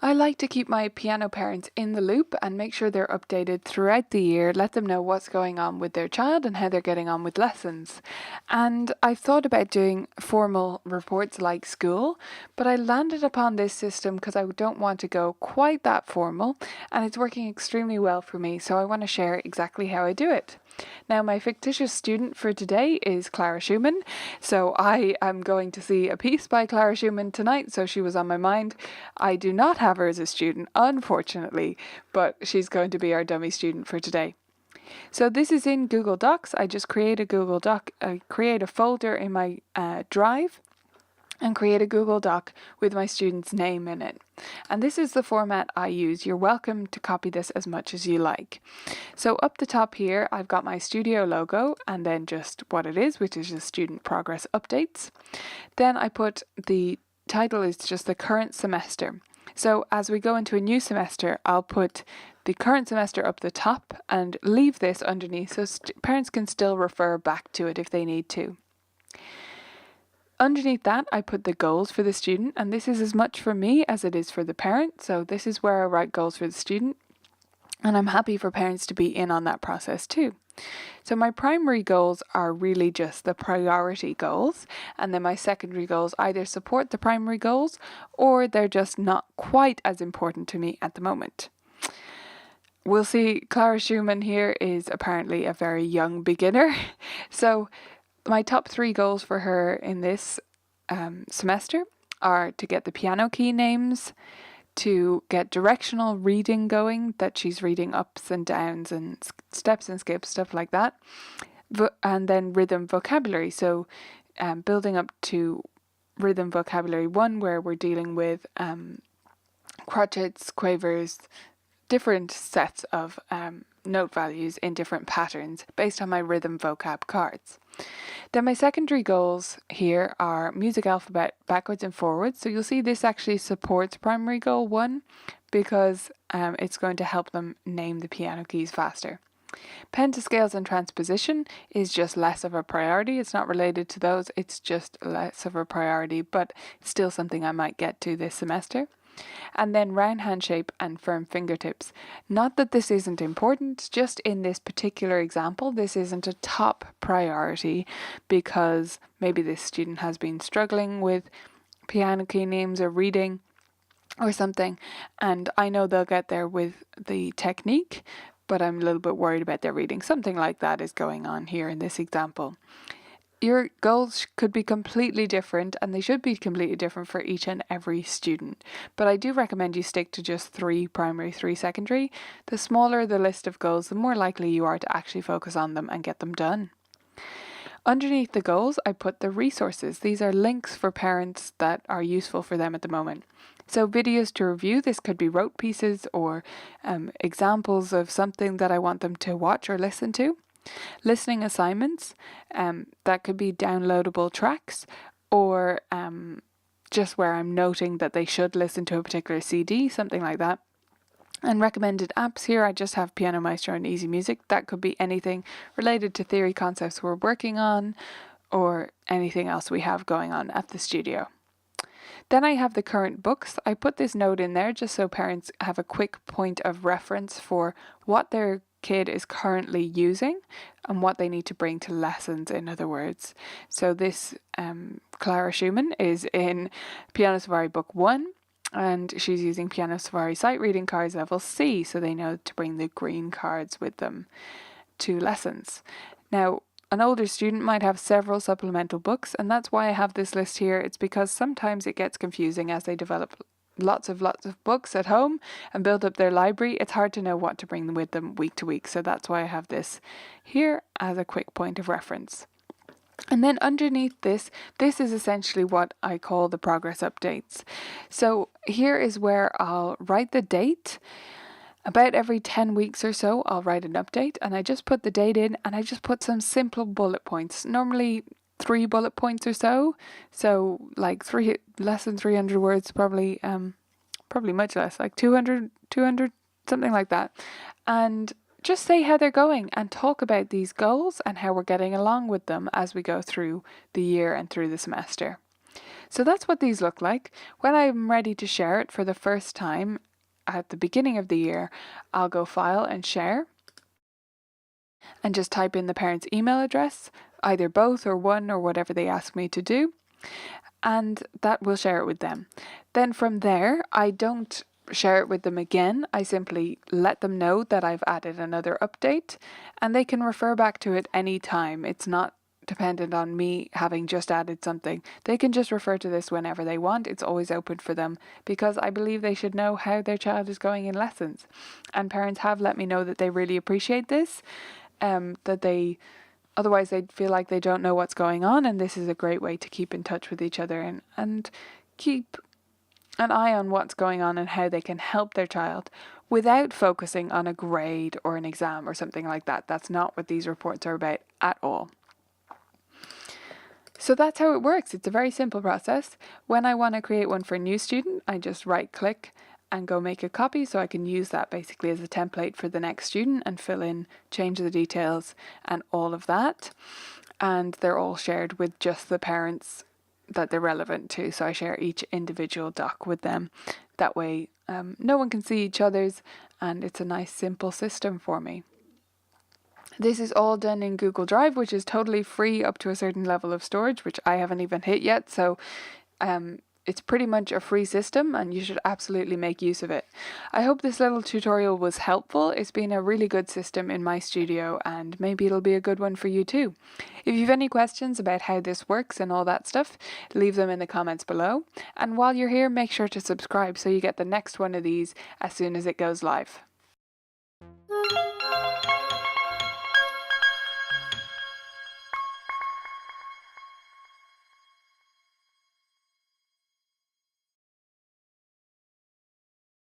I like to keep my piano parents in the loop and make sure they're updated throughout the year, let them know what's going on with their child and how they're getting on with lessons. And I've thought about doing formal reports like school, but I landed upon this system because I don't want to go quite that formal, and it's working extremely well for me, so I want to share exactly how I do it. Now, my fictitious student for today is Clara Schumann, so I am going to see a piece by Clara Schumann tonight, so she was on my mind. I do not have her as a student, unfortunately, but she's going to be our dummy student for today. So this is in Google Docs. I just create a Google Doc, create a folder in my Drive, and create a Google Doc with my student's name in it. And this is the format I use. You're welcome to copy this as much as you like. So up the top here, I've got my studio logo and then just what it is, which is just student progress updates. Then I put the title is just the current semester. So as we go into a new semester, I'll put the current semester up the top and leave this underneath so parents can still refer back to it if they need to. Underneath that, I put the goals for the student, and this is as much for me as it is for the parent. So this is where I write goals for the student, and I'm happy for parents to be in on that process too. So my primary goals are really just the priority goals, and then my secondary goals either support the primary goals or they're just not quite as important to me at the moment. We'll see Clara Schumann here is apparently a very young beginner. So my top 3 goals for her in this semester are to get the piano key names, to get directional reading going, that she's reading ups and downs and steps and skips, stuff like that, and then rhythm vocabulary. So building up to rhythm vocabulary 1, where we're dealing with crotchets, quavers, different sets of note values in different patterns based on my rhythm vocab cards. Then my secondary goals here are music alphabet backwards and forwards. So you'll see this actually supports primary goal 1 because it's going to help them name the piano keys faster. Pentascales and transposition is just less of a priority. It's not related to those, it's just less of a priority, but still something I might get to this semester. And then round hand shape and firm fingertips. Not that this isn't important, just in this particular example, this isn't a top priority because maybe this student has been struggling with piano key names or reading or something, and I know they'll get there with the technique, but I'm a little bit worried about their reading. Something like that is going on here in this example. Your goals could be completely different, and they should be completely different for each and every student. But I do recommend you stick to just 3 primary, 3 secondary. The smaller the list of goals, the more likely you are to actually focus on them and get them done. Underneath the goals, I put the resources. These are links for parents that are useful for them at the moment. So videos to review, this could be rote pieces or examples of something that I want them to watch or listen to. Listening assignments, that could be downloadable tracks or just where I'm noting that they should listen to a particular CD, something like that. And recommended apps here, I just have Piano Maestro and Easy Music. That could be anything related to theory concepts we're working on or anything else we have going on at the studio. Then I have the current books. I put this note in there just so parents have a quick point of reference for what their kid is currently using and what they need to bring to lessons, in other words. So this Clara Schumann is in Piano Safari Book 1 and she's using Piano Safari Sight Reading Cards Level C, so they know to bring the green cards with them to lessons. Now, an older student might have several supplemental books, and that's why I have this list here. It's because sometimes it gets confusing as they develop lots of books at home and build up their library. It's hard to know what to bring with them week to week, so that's why I have this here as a quick point of reference. And then underneath this is essentially what I call the progress updates. So here is where I'll write the date. About every 10 weeks or so, I'll write an update, and I just put the date in and I just put some simple bullet points, normally 3 bullet points or so. So like less than 300 words, probably much less, like 200, something like that. And just say how they're going and talk about these goals and how we're getting along with them as we go through the year and through the semester. So that's what these look like. When I'm ready to share it for the first time at the beginning of the year, I'll go File and Share and just type in the parent's email address, either both or one or whatever they ask me to do, and that will share it with them. Then from there, I don't share it with them again. I simply let them know that I've added another update, and they can refer back to it anytime. It's not dependent on me having just added something. They can just refer to this whenever they want. It's always open for them because I believe they should know how their child is going in lessons. And parents have let me know that they really appreciate this, that they otherwise they'd feel like they don't know what's going on, and this is a great way to keep in touch with each other and keep an eye on what's going on and how they can help their child without focusing on a grade or an exam or something like that. That's not what these reports are about at all. So that's how it works. It's a very simple process. When I want to create one for a new student, I just right click and go make a copy, so I can use that basically as a template for the next student and fill in, change the details and all of that. And they're all shared with just the parents that they're relevant to. So I share each individual doc with them. That way no one can see each other's, and it's a nice simple system for me. This is all done in Google Drive, which is totally free up to a certain level of storage, which I haven't even hit yet. So it's pretty much a free system and you should absolutely make use of it. I hope this little tutorial was helpful. It's been a really good system in my studio and maybe it'll be a good one for you too. If you've any questions about how this works and all that stuff, leave them in the comments below. And while you're here, make sure to subscribe so you get the next one of these as soon as it goes live.